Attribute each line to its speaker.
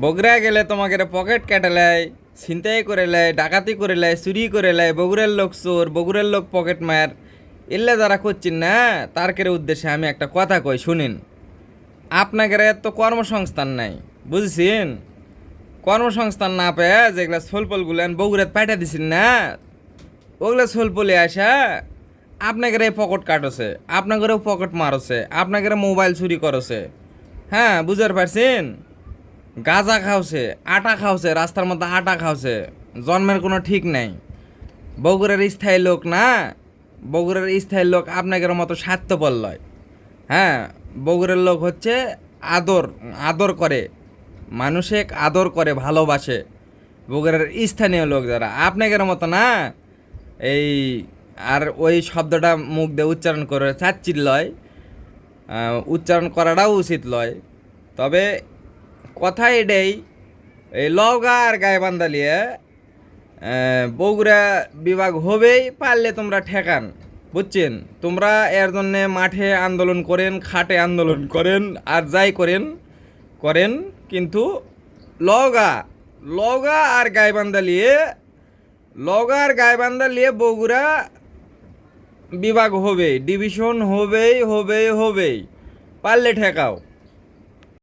Speaker 1: বগুড়া গেলে তোমাকে পকেট কেটে লেয়, ছিনতাই করে লেয়, ডাকাতি করে লেয়, চুরি করে লেয়, বগুড়ের লোক চোর, বগুড়ের লোক পকেট মার। এলে যারা করছেন না তারকের উদ্দেশ্যে আমি একটা কথা কই শুনিন। আপনাদের তো কর্মসংস্থান নাই, বুঝছেন? কর্মসংস্থান না পেয়ে যেগুলা সোলপলগুলান বগুড়াত পাঠিয়ে দিছেন না, ওগুলা সোলপলে আসা আপনাদের পকেট কাটছে, আপনাদেরও পকেট মারছে, আপনাদের মোবাইল চুরি করছে। হ্যাঁ, বুঝতে পারছেন? গাঁজা খাওছে, আটা খাওছে, রাস্তার মধ্যে আটা খাওছে, জন্মের কোনো ঠিক নাই। বগুড়ার স্থায়ী লোক না, বগুড়ার স্থায়ী লোক আপনাদের মতো স্বার্থপর লয়। হ্যাঁ, বগুড়ার লোক হচ্ছে আদর আদর করে, মানুষে আদর করে, ভালোবাসে। বগুড়ার স্থানীয় লোক যারা আপনাদের মতো না, এই আর ওই শব্দটা মুখ দিয়ে উচ্চারণ করে চাচ্ছিল লয়, উচ্চারণ করাটাও উচিত লয়। তবে কথা এটাই, এই লওগা আর গাইবান্ধা লিয়ে বগুড়া বিভাগ হবেই, পারলে তোমরা ঠেকান, বুঝছেন? তোমরা এর জন্যে মাঠে আন্দোলন করেন, খাটে আন্দোলন করেন, আর যাই করেন করেন, কিন্তু লওগা লওগা আর গাইবান্ধা লিয়ে, লওগা আর গাইবান্ধা লিয়ে বগুড়া বিভাগ হবে, ডিভিশন হবেই হবেই হবেই, পারলে ঠেকাও।